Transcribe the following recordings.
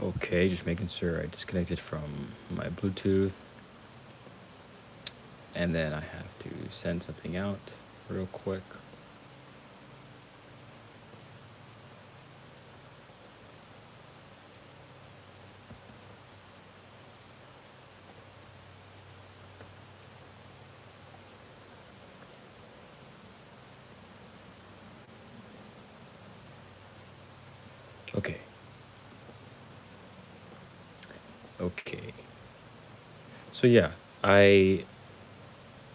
Okay, just making sure I disconnected from my Bluetooth, and then I have to send something out real quick. Okay, okay. So yeah, I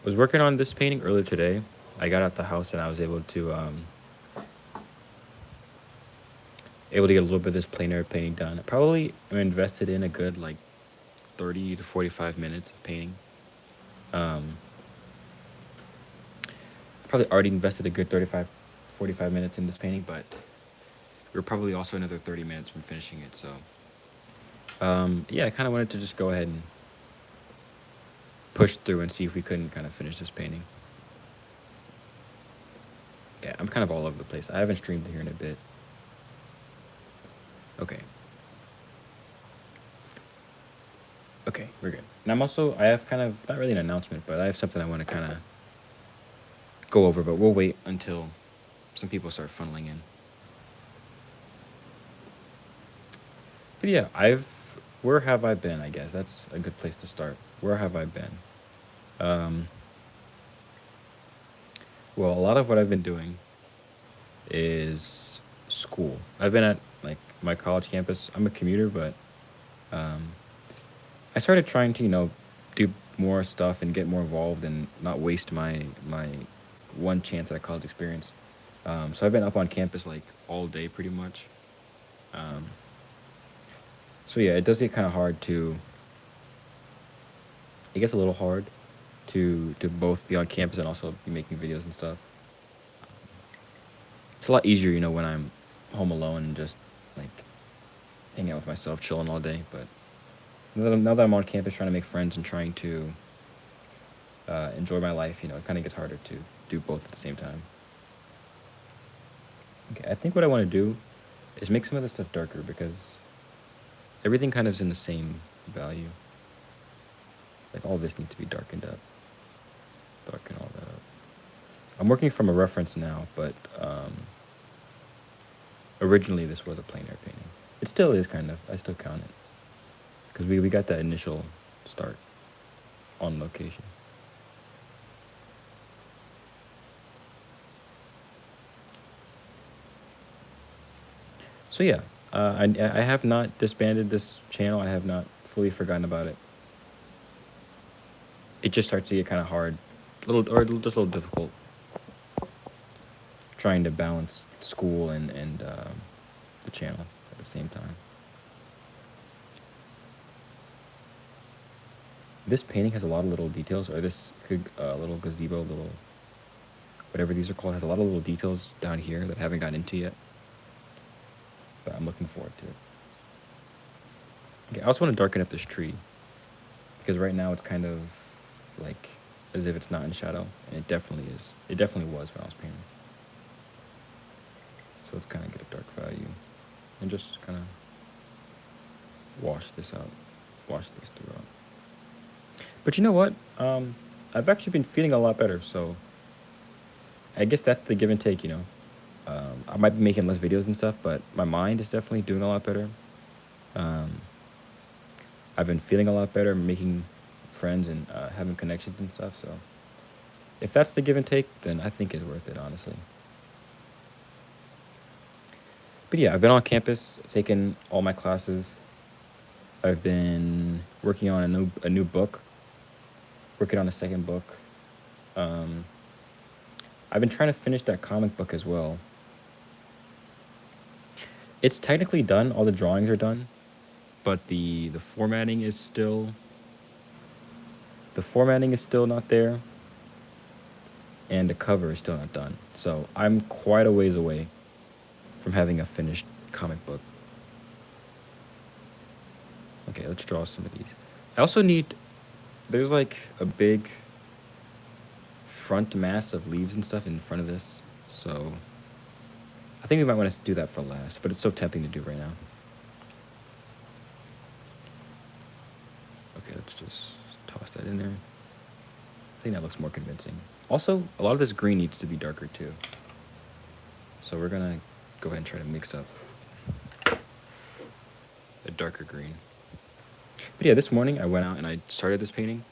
was working on this painting earlier today. I got out the house and I was able to get a little bit of this plein air painting done. I probably am invested in a good like 30 to 45 minutes of painting. Um, I probably already invested a good 35, 45 minutes in this painting, but we're probably also another 30 minutes from finishing it. So yeah, I kind of wanted to just go ahead and push through and see if we couldn't kind of finish this painting. Okay, I'm kind of all over the place. I haven't streamed here in a bit. Okay. Okay, we're good. And I have kind of, not really an announcement, but I have something I want to kind of go over, but we'll wait until some people start funneling in. But yeah, where have I been, I guess? That's a good place to start. Where have I been? Um, well, a lot of what I've been doing is school. I've been at like my college campus. I'm a commuter, but um, I started trying to, do more stuff and get more involved and not waste my one chance at a college experience. So I've been up on campus like all day pretty much. Um, so yeah, it does get kind of hard to. It gets a little hard to both be on campus and also be making videos and stuff. It's a lot easier, when I'm home alone and just like hanging out with myself, chilling all day. But now that I'm on campus trying to make friends and trying to enjoy my life, it kind of gets harder to do both at the same time. Okay, I think what I want to do is make some of this stuff darker because everything kind of is in the same value. Like all this needs to be darkened up. Darken all that up. I'm working from a reference now, but originally this was a plein air painting. It still is kind of. I still count it because we got that initial start on location. So yeah, I have not disbanded this channel. I have not fully forgotten about it. It just starts to get kind of hard, just a little difficult, trying to balance school and the channel at the same time. This painting has a lot of little details, or this little gazebo, little whatever these are called, has a lot of little details down here that I haven't gotten into yet. But I'm looking forward to it. Okay, I also want to darken up this tree because right now it's kind of like as if it's not in shadow, and it definitely is. It definitely was when I was painting. So let's kind of get a dark value and just kind of wash this out, wash this throughout. But you know what? I've actually been feeling a lot better, so I guess that's the give and take. I might be making less videos and stuff, but my mind is definitely doing a lot better. Um, I've been feeling a lot better, making friends and having connections and stuff. So if that's the give and take, then I think it's worth it, honestly. But yeah, I've been on campus, taking all my classes. I've been working on a new book, working on a second book. Um, I've been trying to finish that comic book as well. It's technically done. All the drawings are done, but the formatting is still not there, and the cover is still not done. So I'm quite a ways away from having a finished comic book. Okay, let's draw some of these. I also need. There's like a big front mass of leaves and stuff in front of this, so I think we might want to do that for last. But it's so tempting to do right now. Okay, let's just toss that in there. I think that looks more convincing. Also, a lot of this green needs to be darker too. So we're gonna go ahead and try to mix up a darker green. But yeah, this morning I went out and I started this painting.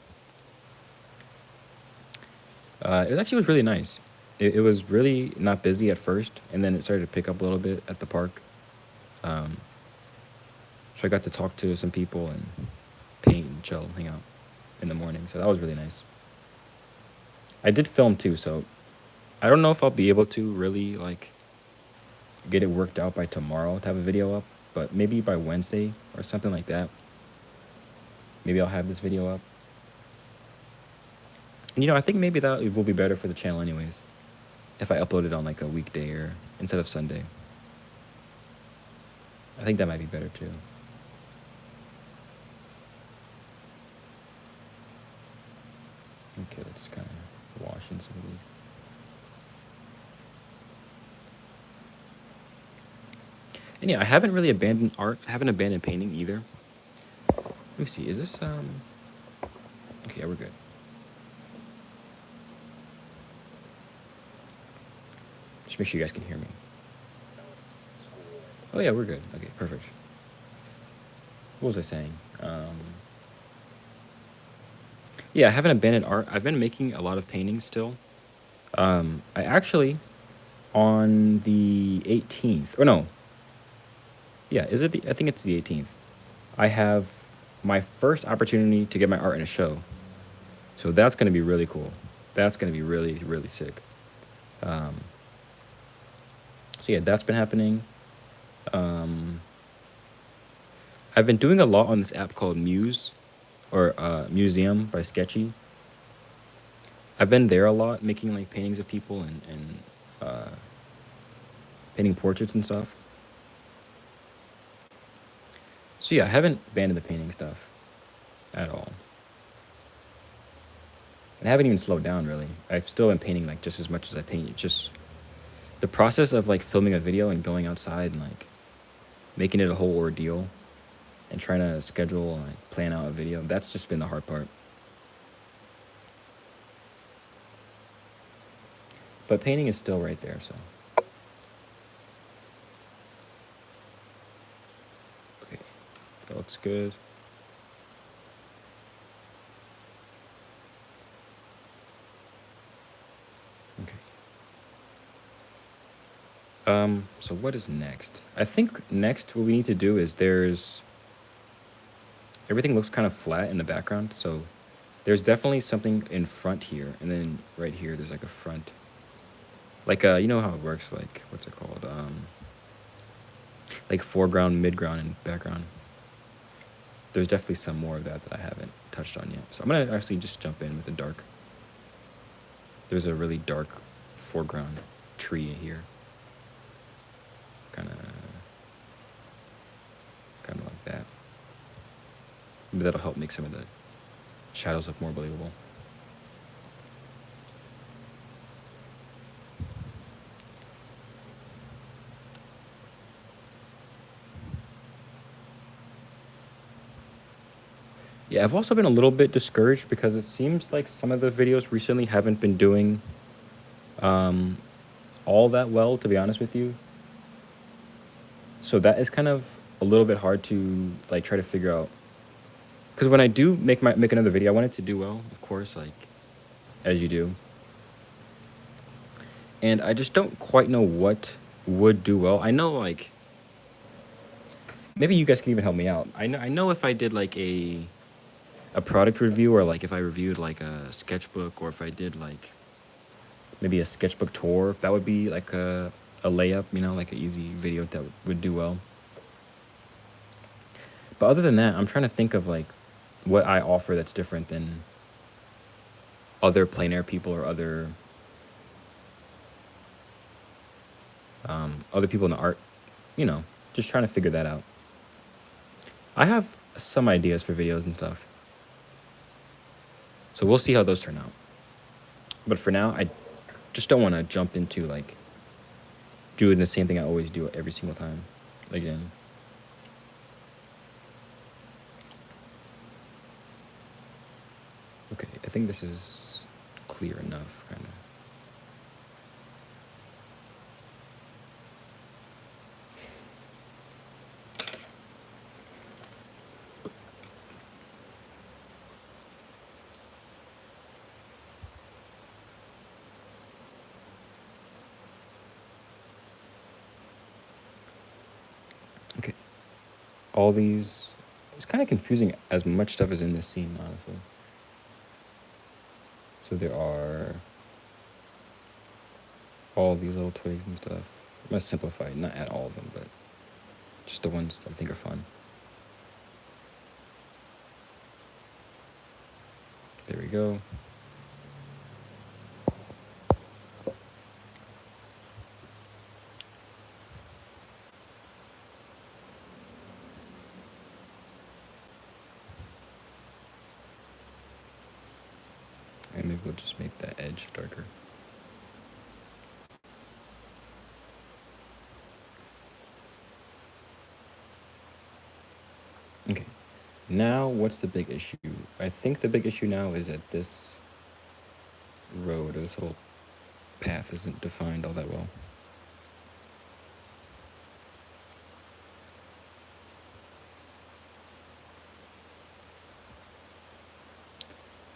It actually was really nice. It was really not busy at first, and then it started to pick up a little bit at the park. Um, so I got to talk to some people and paint and chill, hang out in the morning. So that was really nice. I did film too, so I don't know if I'll be able to really like get it worked out by tomorrow to have a video up, but maybe by Wednesday or something like that. Maybe I'll have this video up. And I think maybe that it will be better for the channel anyways, if I upload it on like a weekday or instead of Sunday. I think that might be better too. Okay, let's kind of wash in some of these. And yeah, I haven't really abandoned art. I haven't abandoned painting either. Let me see. Is this okay, we're good. Just make sure you guys can hear me. Oh yeah, we're good. Okay, perfect. What was I saying? Yeah, I haven't abandoned art. I've been making a lot of paintings still. I actually, on the 18th, or no. Yeah, is it I think it's the 18th. I have my first opportunity to get my art in a show. So that's going to be really cool. That's going to be really, really sick. So yeah, that's been happening. I've been doing a lot on this app called Muse, or Museum by Sketchy. I've been there a lot, making like paintings of people and painting portraits and stuff. So yeah, I haven't abandoned the painting stuff at all. And I haven't even slowed down really. I've still been painting like just as much as I paint. It's just the process of like filming a video and going outside and like making it a whole ordeal and trying to schedule and like plan out a video. That's just been the hard part. But painting is still right there, so. Okay, that looks good. Okay. So what is next? I think next what we need to do is everything looks kind of flat in the background, so there's definitely something in front here, and then right here there's like a front. Like you know how it works, like what's it called? Like foreground, midground, and background. There's definitely some more of that I haven't touched on yet. So I'm gonna actually just jump in with the dark. There's a really dark foreground tree here. Kind of like that. Maybe that'll help make some of the shadows look more believable. Yeah, I've also been a little bit discouraged because it seems like some of the videos recently haven't been doing all that well, to be honest with you. So that is kind of a little bit hard to like try to figure out. Because when I do make another video, I want it to do well, of course, like as you do. And I just don't quite know what would do well. I know like maybe you guys can even help me out. I know if I did like a product review, or like if I reviewed like a sketchbook, or if I did like maybe a sketchbook tour, that would be like a layup, like an easy video that would do well. But other than that, I'm trying to think of like what I offer that's different than other plein air people or other people in the art, just trying to figure that out. I have some ideas for videos and stuff. So we'll see how those turn out. But for now, I just don't want to jump into like doing the same thing I always do every single time again. Okay, I think this is clear enough, kind of. Okay, all these. It's kind of confusing as much stuff is in this scene, honestly. So there are all these little twigs and stuff. I'm gonna simplify it, not add all of them, but just the ones that I think are fun. There we go. And maybe we'll just make that edge darker. Okay, now what's the big issue? I think the big issue now is that this road, or this little path, isn't defined all that well.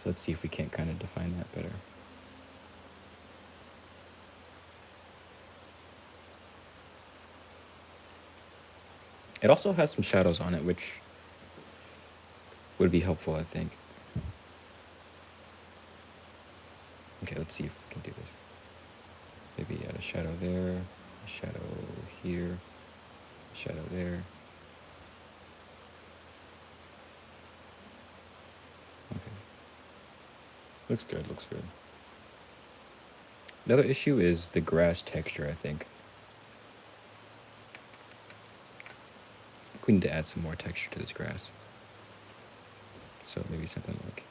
So let's see if we can't kind of define that better. It also has some shadows on it, which would be helpful, I think. Okay, let's see if we can do this. Maybe add a shadow there, a shadow here, a shadow there. Okay. Looks good, looks good. Another issue is the grass texture, I think. We need to add some more texture to this grass. So maybe something like...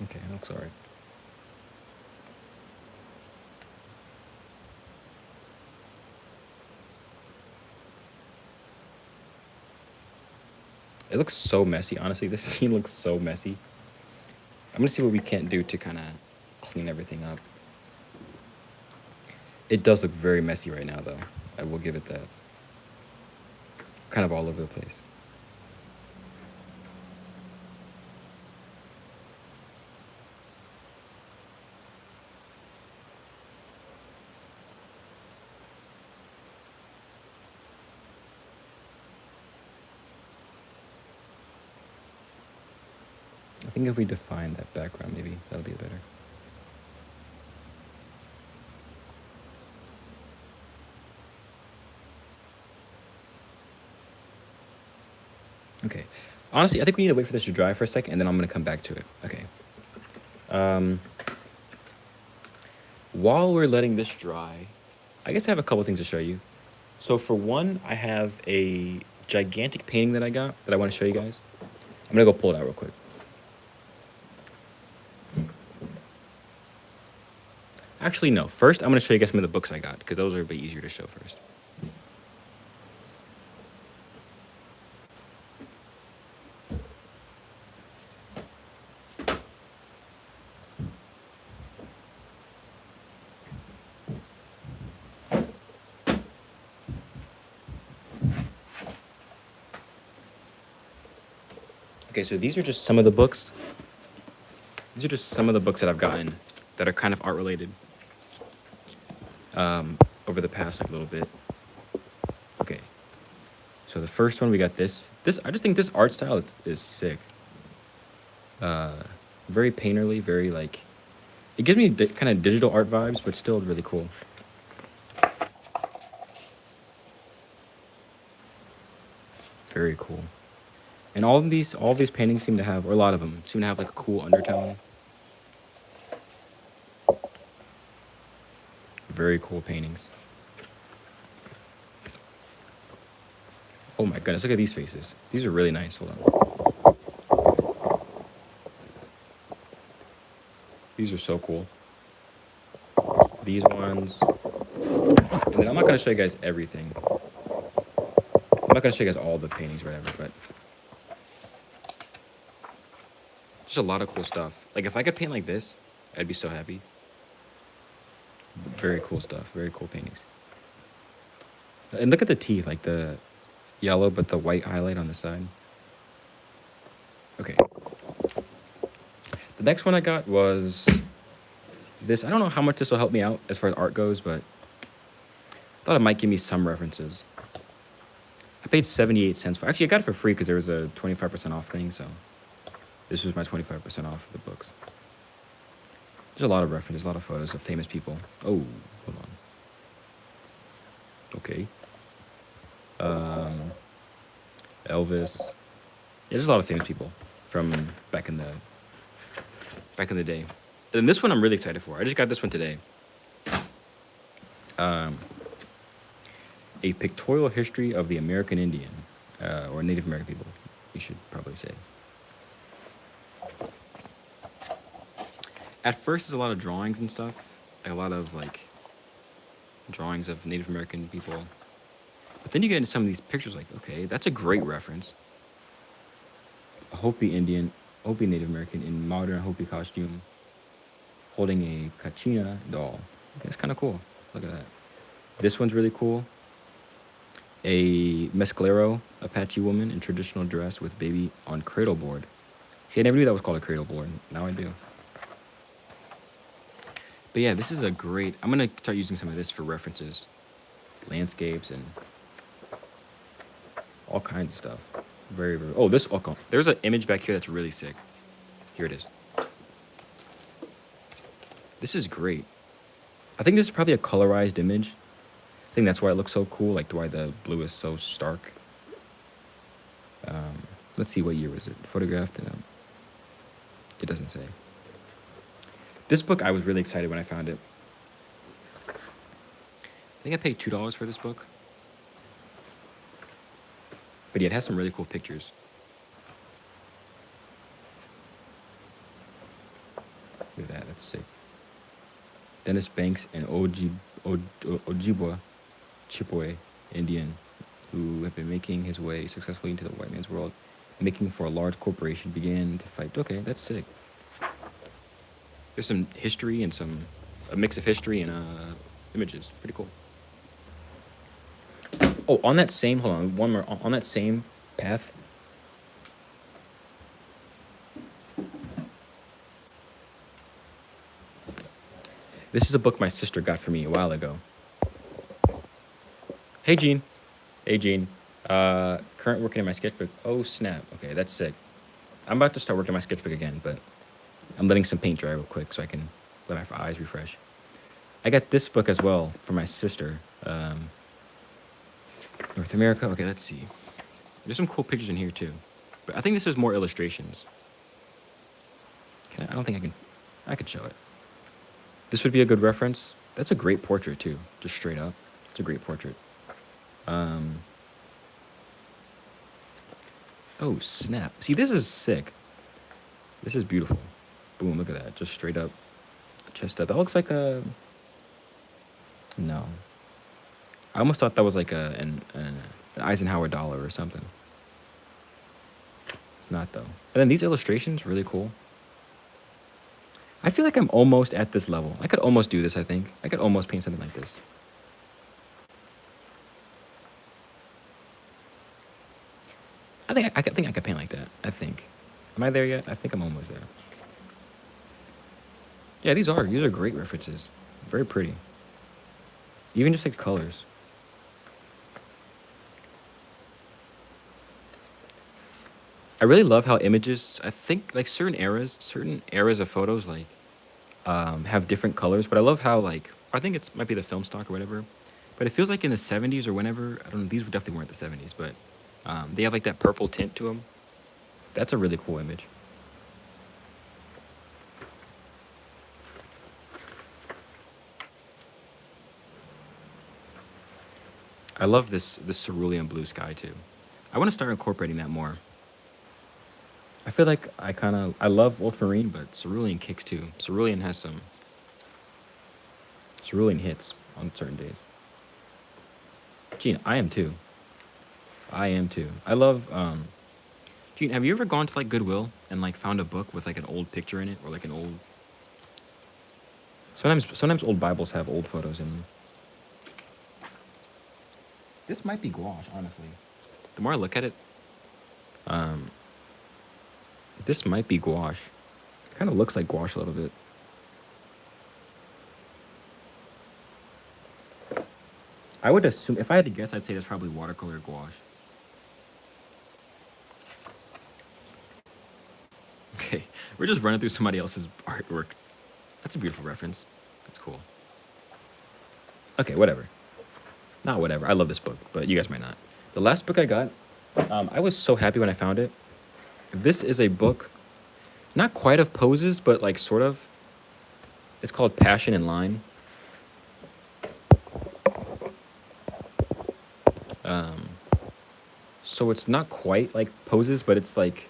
Okay, looks alright. It looks so messy, honestly. This scene looks so messy. I'm gonna see what we can't do to kind of clean everything up. It does look very messy right now, though. I will give it that. Kind of all over the place. I think if we define that background, maybe that'll be better. Okay. Honestly, I think we need to wait for this to dry for a second, and then I'm going to come back to it. Okay. While we're letting this dry, I guess I have a couple things to show you. So for one, I have a gigantic painting that I got that I want to show you guys. I'm going to go pull it out real quick. Actually, no. First, I'm going to show you guys some of the books I got, because those are a bit easier to show first. Okay, so these are just some of the books. These are just some of the books that I've gotten that are kind of art related over the past little bit. Okay, so the first one we got this. I just think this art style is sick. Very painterly, very like, it gives me kind of digital art vibes, but still really cool. Very cool. And all these paintings seem to have, or a lot of them seem to have like a cool undertone. Very cool paintings. Oh my goodness, look at these faces. These are really nice. Hold on. These are so cool. These ones. And then I'm not going to show you guys everything. I'm not gonna show you guys all the paintings or whatever, but just a lot of cool stuff. Like if I could paint like this, I'd be so happy. Very cool stuff. Very cool paintings. And look at the teeth, like the yellow but the white highlight on the side. Okay. The next one I got was this. I don't know how much this will help me out as far as art goes, but I thought it might give me some references. I paid 78 cents for. Actually, I got it for free because there was a 25% off thing. So this was my 25% off of the books. There's a lot of references, a lot of photos of famous people. Oh, hold on. Okay. Elvis. Yeah, there's a lot of famous people from back in the day. And this one I'm really excited for. I just got this one today. A pictorial history of the American Indian, or Native American people, you should probably say. At first, there's a lot of drawings and stuff, like a lot of like drawings of Native American people. But then you get into some of these pictures, like, okay, that's a great reference. A Hopi Indian, Hopi Native American in modern Hopi costume, holding a Kachina doll. Okay, that's kind of cool. Look at that. This one's really cool. A Mescalero Apache woman in traditional dress with baby on cradle board. See, I never knew that was called a cradle board. Now I do. But yeah, this is a great... I'm going to start using some of this for references. Landscapes and all kinds of stuff. Very, very... Oh, this... Okay. There's an image back here that's really sick. Here it is. This is great. I think this is probably a colorized image. I think that's why it looks so cool, like why the blue is so stark. Let's see, what year was it? Photographed? It doesn't say. This book, I was really excited when I found it. I think I paid $2 for this book. But yeah, it has some really cool pictures. Look at that, that's sick. Dennis Banks and Ojibwa Chippewa Indian, who have been making his way successfully into the white man's world, making for a large corporation, began to fight. Okay, that's sick. There's some history and a mix of history and images. Pretty cool. Oh, on that same, hold on, one more. On that same path. This is a book my sister got for me a while ago. Hey, Gene. Hey, Gene. Current working in my sketchbook. Oh, snap. Okay, that's sick. I'm about to start working on my sketchbook again, but I'm letting some paint dry real quick so I can let my eyes refresh. I got this book as well for my sister. North America. Okay, let's see. There's some cool pictures in here, too. But I think this is more illustrations. I don't think I could show it. This would be a good reference. That's a great portrait, too. Just straight up. It's a great portrait. Oh, snap. See, this is sick. This is beautiful. Boom, look at that. Just straight up. Chest up. That looks like a... No. I almost thought that was like an Eisenhower dollar or something. It's not, though. And then these illustrations, really cool. I feel like I'm almost at this level. I could almost do this, I think. I could almost paint something like this. I think I could paint like that. I think. Am I there yet? I think I'm almost there. Yeah, these are great references. Very pretty. Even just like colors. I really love how images, I think like certain eras of photos like have different colors, but I love how like, I think it's might be the film stock or whatever, but it feels like in the 70s or whenever, I don't know, these definitely weren't the 70s, but they have like that purple tint to them. That's a really cool image. I love this cerulean blue sky too. I want to start incorporating that more. I feel like I love ultramarine, but cerulean kicks too. Cerulean has some cerulean hits on certain days. Gene, I am too. I am too. I love. Gene, have you ever gone to like Goodwill and like found a book with like an old picture in it or like an old? Sometimes old Bibles have old photos in them. This might be gouache, honestly. The more I look at it, um, this might be gouache. It kind of looks like gouache a little bit. I would assume, if I had to guess, I'd say that's probably watercolor gouache. Okay, we're just running through somebody else's artwork. That's a beautiful reference. That's cool. Okay, whatever. Not whatever. I love this book, but you guys might not. The last book I got, I was so happy when I found it. This is a book, not quite of poses, but like sort of. It's called Passion in Line. So it's not quite like poses, but it's like,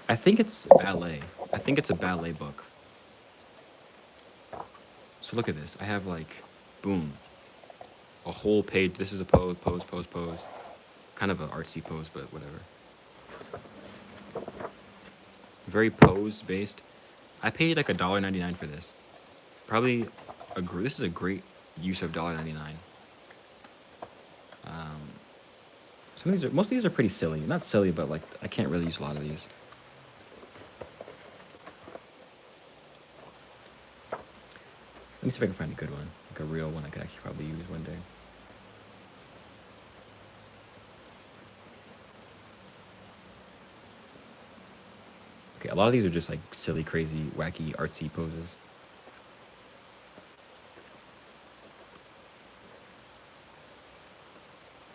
I think it's ballet. I think it's a ballet book. So look at this. I have like, boom, a whole page. This is a pose, pose, pose, pose. Kind of an artsy pose, but whatever. Very pose based. I paid like $1.99 for this. Probably this is a great use of $1.99. Most of these are pretty silly. Not silly, but like I can't really use a lot of these. Let me see if I can find a good one, like a real one I could actually probably use one day. Okay, a lot of these are just like silly, crazy, wacky, artsy poses.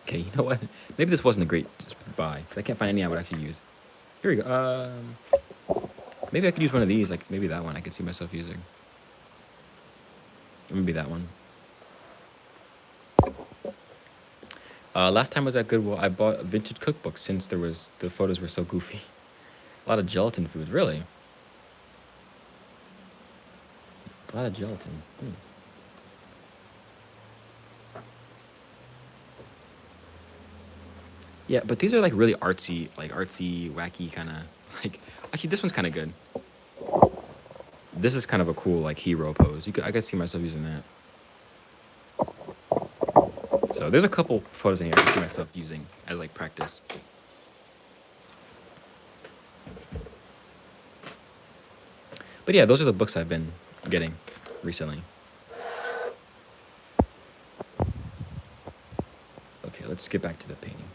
Okay, you know what? Maybe this wasn't a great buy because I can't find any I would actually use. Here we go. Maybe I could use one of these. Like maybe that one I could see myself using. Or maybe that one. Last time I was at Goodwill, I bought a vintage cookbook since the photos were so goofy. A lot of gelatin foods, really. A lot of gelatin. Yeah, but these are like really artsy, wacky kind of like. Actually, this one's kind of good. This is kind of a cool like hero pose. I could see myself using that. So there's a couple photos in here I can see myself using as like practice. But yeah, those are the books I've been getting recently. Okay, let's get back to the painting.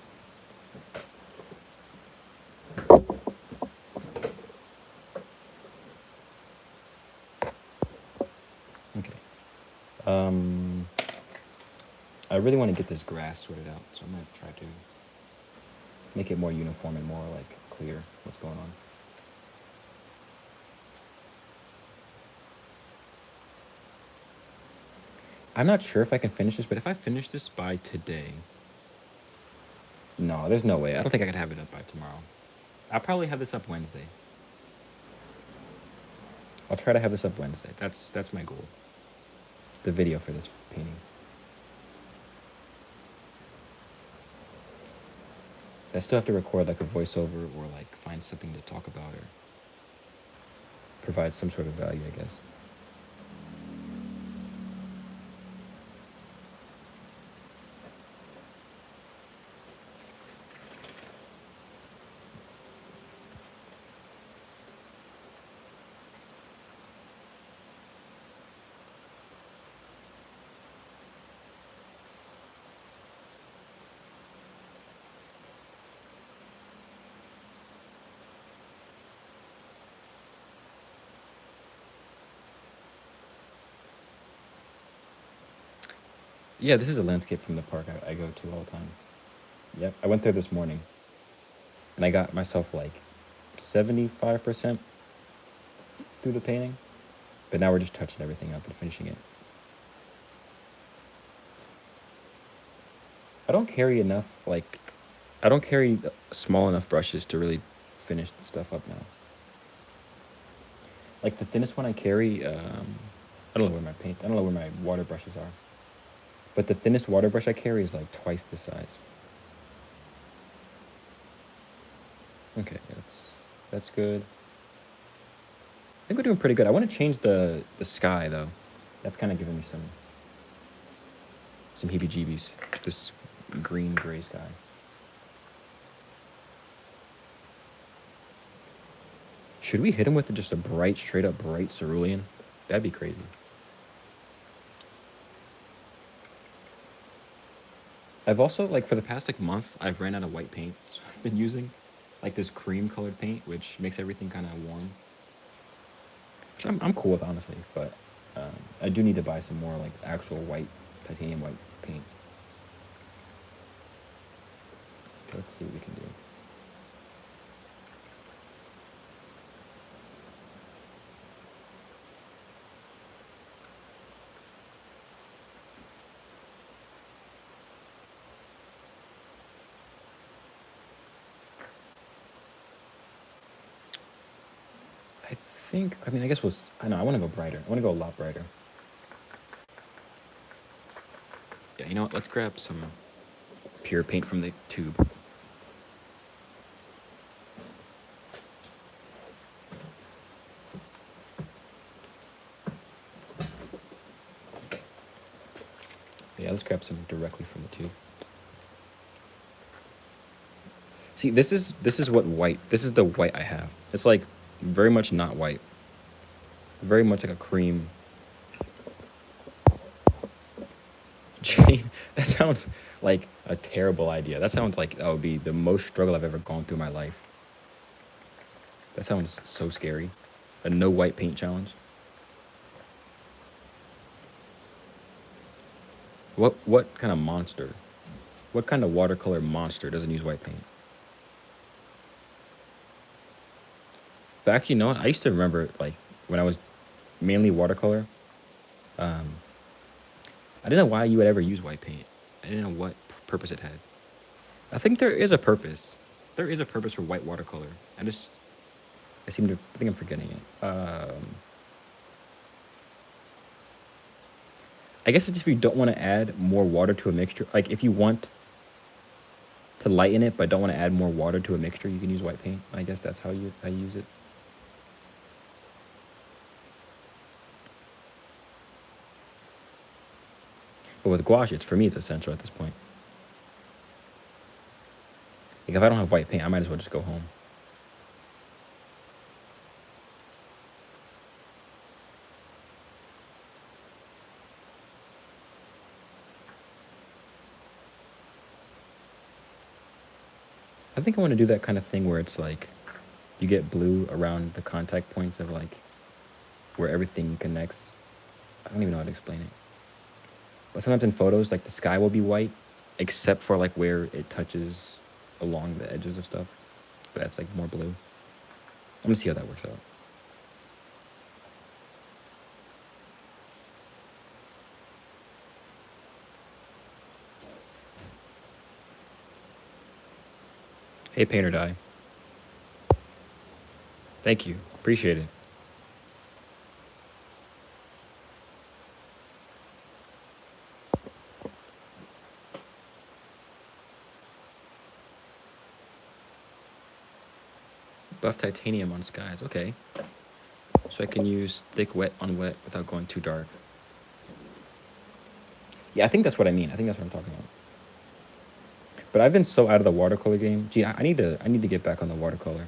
Okay. I really want to get this grass sorted out, so I'm gonna try to make it more uniform and more like clear what's going on. I'm not sure if I can finish this, but if I finish this by today, no, there's no way. I don't think I could have it up by tomorrow. I'll probably have this up Wednesday. I'll try to have this up Wednesday. That's my goal. The video for this painting. I still have to record like a voiceover or like find something to talk about or provide some sort of value, I guess. Yeah, this is a landscape from the park I go to all the time. Yep, I went there this morning, and I got myself like 75% through the painting, but now we're just touching everything up and finishing it. I don't carry enough, like, I don't carry small enough brushes to really finish stuff up now. Like the thinnest one I carry, I don't know where I don't know where my water brushes are. But the thinnest water brush I carry is like twice this size. Okay, that's good. I think we're doing pretty good. I want to change the sky though. That's kind of giving me some heebie-jeebies. This green gray sky. Should we hit him with just a bright, straight up bright cerulean? That'd be crazy. I've also like for the past like month, I've ran out of white paint, so I've been using like this cream colored paint, which makes everything kind of warm. Which I'm cool with honestly, but I do need to buy some more like actual white titanium white paint. Okay, let's see what we can do. I mean, I guess I know, I want to go brighter. I want to go a lot brighter. Yeah, you know what? Let's grab some pure paint from the tube. Yeah, let's grab some directly from the tube. See, this is what white. This is the white I have. It's like very much not white. Very much like a cream. Jane, that sounds like a terrible idea. That sounds like that would be the most struggle I've ever gone through in my life. That sounds so scary. A no white paint challenge. What kind of monster? What kind of watercolor monster doesn't use white paint? But actually, you know what? I used to remember like when I was mainly watercolor. Um, I didn't know why you would ever use white paint. I didn't know what purpose it had. I think there is a purpose. There is a purpose for white watercolor. I think I'm forgetting it. I guess it's if you don't want to add more water to a mixture. Like if you want to lighten it but don't want to add more water to a mixture, you can use white paint. I guess that's how I use it. But with gouache, for me, it's essential at this point. Like if I don't have white paint, I might as well just go home. I think I want to do that kind of thing where it's like you get blue around the contact points of like where everything connects. I don't even know how to explain it. But sometimes in photos, like the sky will be white, except for like where it touches along the edges of stuff. But that's like more blue. I'm gonna see how that works out. Hey, paint or die. Thank you. Appreciate it. Buff titanium on skies. Okay. So I can use thick wet on wet without going too dark. Yeah, I think that's what I mean. I think that's what I'm talking about. But I've been so out of the watercolor game. Gee, I need to get back on the watercolor.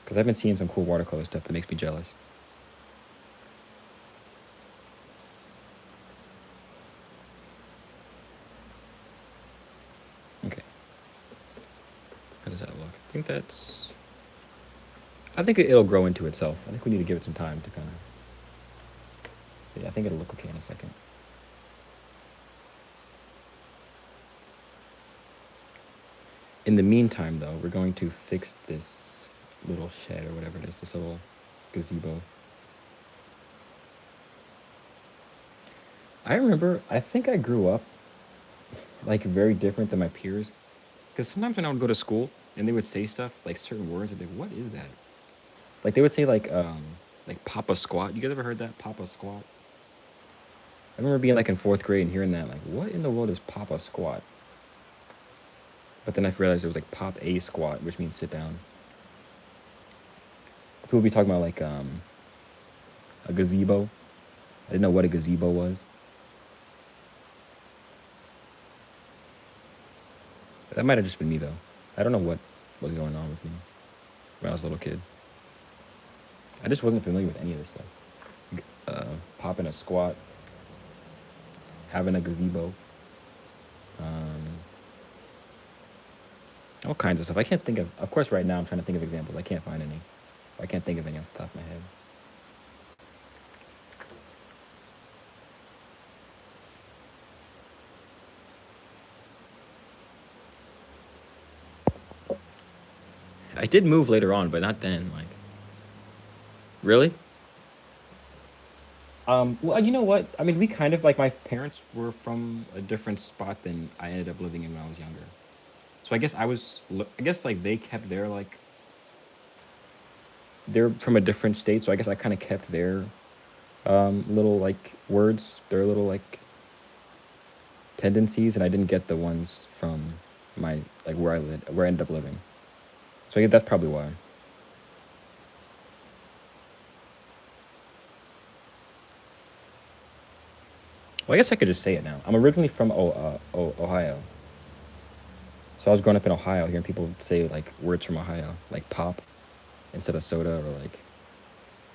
Because I've been seeing some cool watercolor stuff that makes me jealous. Okay. How does that look? I think it'll grow into itself. I think we need to give it some time to kind of. Yeah, I think it'll look okay in a second. In the meantime, though, we're going to fix this little shed or whatever it is, this little gazebo. I think I grew up like very different than my peers. Because sometimes when I would go to school and they would say stuff, like certain words, I'd be like, what is that? Like they would say like Papa Squat. You guys ever heard that? Papa Squat? I remember being like in fourth grade and hearing that, like, what in the world is Papa Squat? But then I realized it was like pop a squat, which means sit down. People be talking about like a gazebo. I didn't know what a gazebo was. That might have just been me though. I don't know what was going on with me when I was a little kid. I just wasn't familiar with any of this stuff. Popping a squat, having a gazebo, um, all kinds of stuff. I can't think of. Of course, right now I'm trying to think of examples. I can't find any. I can't think of any off the top of my head. I did move later on, but not then. Like, really? Well, you know what? I mean, we kind of like my parents were from a different spot than I ended up living in when I was younger. So I guess I guess like they kept their like they're from a different state. So I guess I kind of kept their little like words, their little like tendencies, and I didn't get the ones from my like where I ended up living. So yeah, that's probably why. Well, I guess I could just say it now. I'm originally from Ohio. So I was growing up in Ohio, hearing people say like words from Ohio, like pop instead of soda or like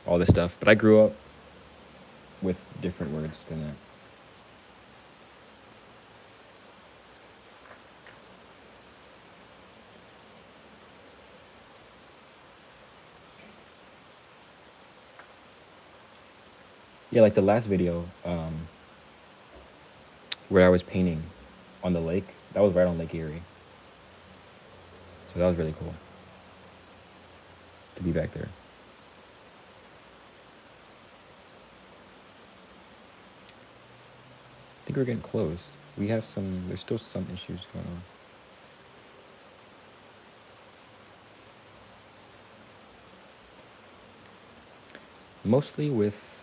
all this stuff. But I grew up with different words than that. Yeah, like the last video where I was painting on the lake, that was right on Lake Erie. So that was really cool to be back there. I think we're getting close. There's still some issues going on. Mostly with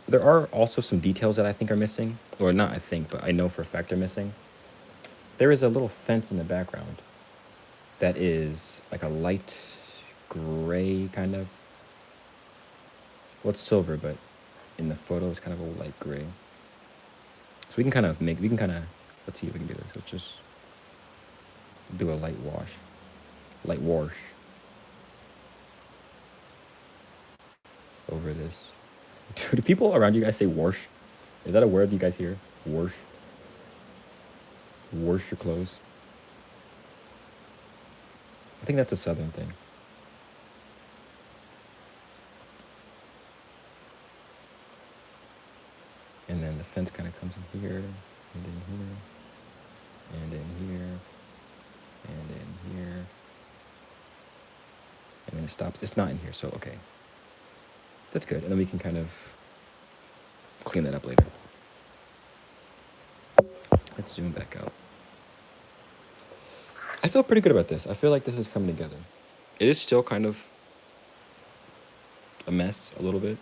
there are also some details that I think are missing, or not I think, but I know for a fact are missing. There is a little fence in the background that is like a light gray kind of. Well, it's silver, but in the photo it's kind of a light gray. So we can kind of, let's see if we can do this. Let's just do a light wash over this. Do people around you guys say wash? Is that a word you guys hear? Wash. Wash your clothes. I think that's a southern thing. And then the fence kind of comes in here, and in here, and in here, and in here. And then it stops. It's not in here, so okay. That's good. And then we can kind of clean that up later. Let's zoom back out. I feel pretty good about this. I feel like this is coming together. It is still kind of a mess a little bit.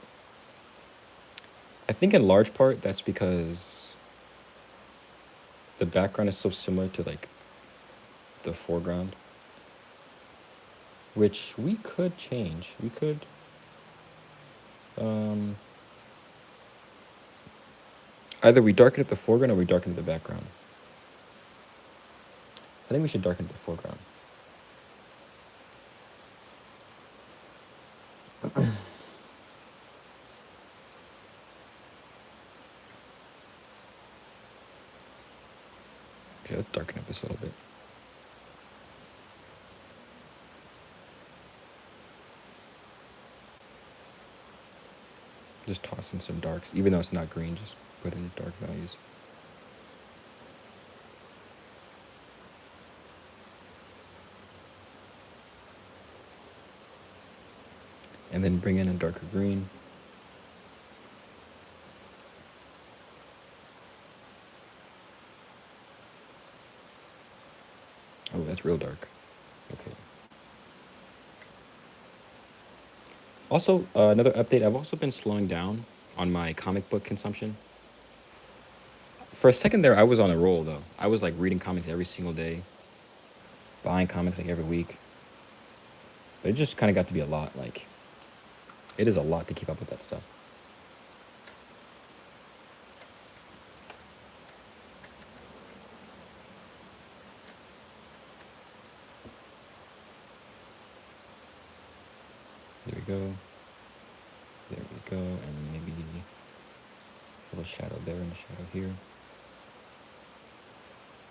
I think in large part that's because the background is so similar to like the foreground, which we could change. We could either we darken up the foreground or we darken up the background. I think we should darken up the foreground. Okay, let's darken up this a little bit. Just toss in some darks, even though it's not green, just put in dark values. And then bring in a darker green. Oh, that's real dark. Okay. Also, another update, I've also been slowing down on my comic book consumption. For a second there, I was on a roll though. I was like reading comics every single day, buying comics like every week. But it just kind of got to be a lot. Like, it is a lot to keep up with that stuff. There we go. There we go. And maybe a little shadow there and a shadow here.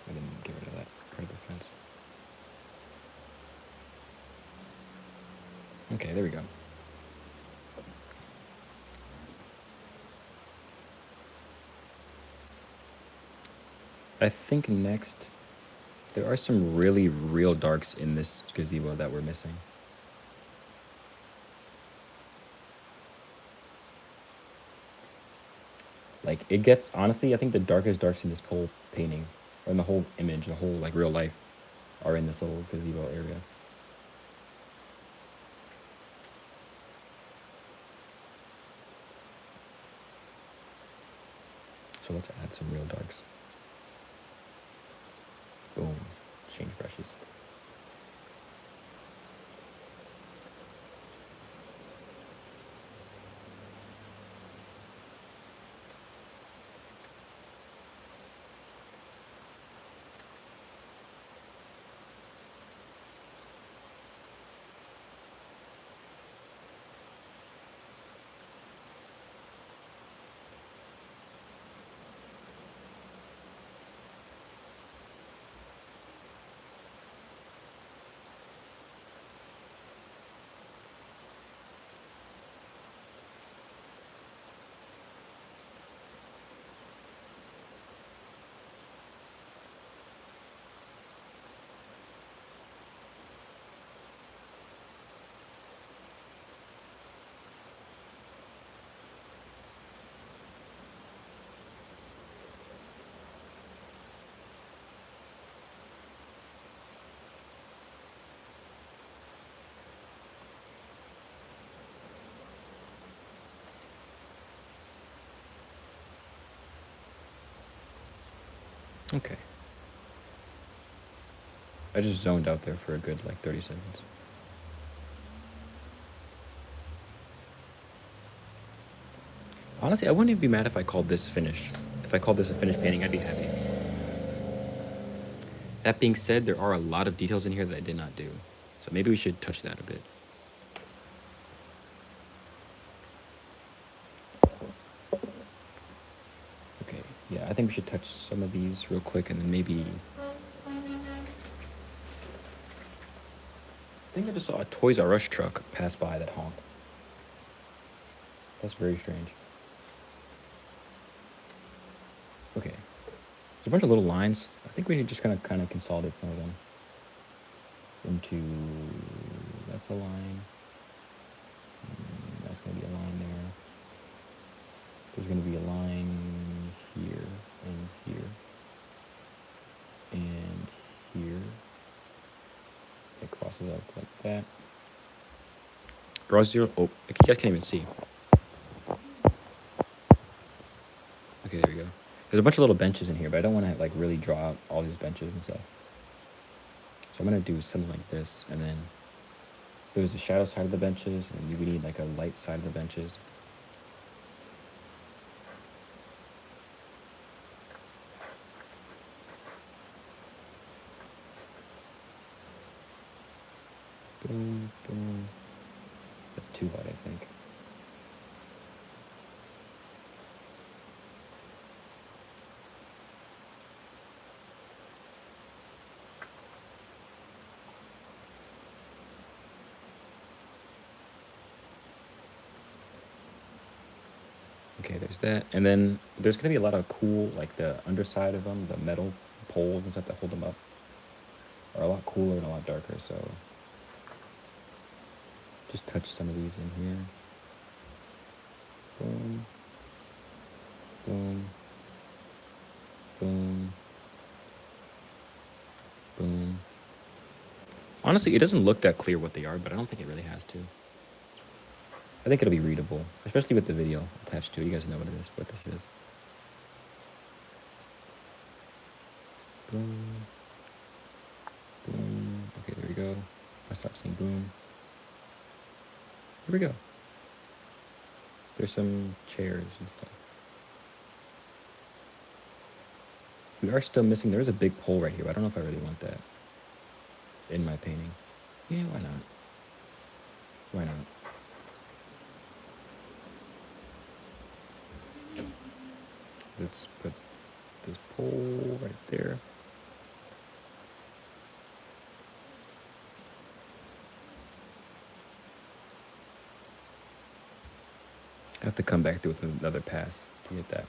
And then get rid of that part of the fence. Okay, there we go. I think next, there are some really real darks in this gazebo that we're missing. Like, it gets, honestly, I think the darkest darks in this whole painting, or in the whole image, the whole, like, real life, are in this little gazebo area. So let's add some real darks. Boom. Change brushes. Okay. I just zoned out there for a good, like, 30 seconds. Honestly, I wouldn't even be mad if I called this finished. If I called this a finished painting, I'd be happy. That being said, there are a lot of details in here that I did not do. So maybe we should touch that a bit. Okay, yeah, I think we should touch some of these real quick and then maybe... I think I just saw a Toys R Us truck pass by that honked. That's very strange. Okay. There's a bunch of little lines. I think we should just kind of consolidate some of them into... That's a line. That's going to be a line there. There's going to be a line here and here and here. It crosses up like that. Draw zero. Oh, you guys can't even see. Okay, there we go. There's a bunch of little benches in here, but I don't want to like really draw out all these benches and stuff. So I'm gonna do something like this, and then there's a shadow side of the benches, and we need like a light side of the benches. Boom, boom. Too light, I think. Okay, there's that. And then there's going to be a lot of cool, like the underside of them, the metal poles and stuff that hold them up, are a lot cooler and a lot darker. So just touch some of these in here. Boom. Boom. Boom. Boom. Honestly, it doesn't look that clear what they are, but I don't think it really has to. I think it'll be readable, especially with the video attached to it. You guys know what this is. Boom. Boom. Okay, there we go. I stopped saying boom. Here we go. There's some chairs and stuff. We are still missing. There is a big pole right here. I don't know if I really want that in my painting. Yeah, why not? Why not? Let's put this pole right there. I have to come back through with another pass to get that.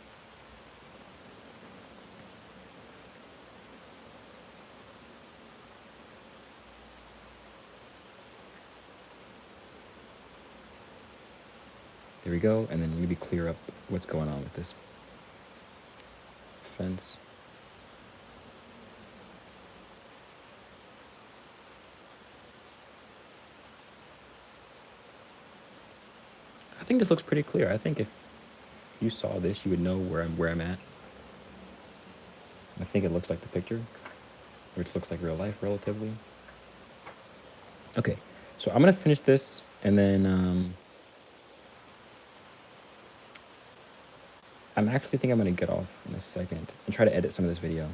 There we go, and then maybe clear up what's going on with this fence. I think this looks pretty clear. I think if you saw this, you would know where I'm at. I think it looks like the picture, which looks like real life relatively. Okay, so I'm gonna finish this, and then I'm actually think I'm gonna get off in a second and try to edit some of this video.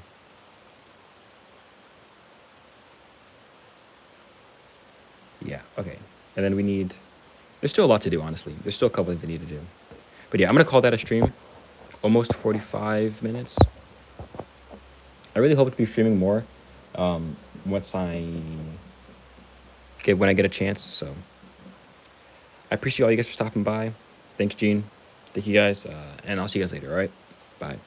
Yeah, okay. And then we need, there's still a lot to do, honestly. There's still a couple things I need to do. But yeah, I'm gonna call that a stream. Almost 45 minutes. I really hope to be streaming more once when I get a chance. So I appreciate all you guys for stopping by. Thanks, Gene. Thank you guys, and I'll see you guys later. All right, bye.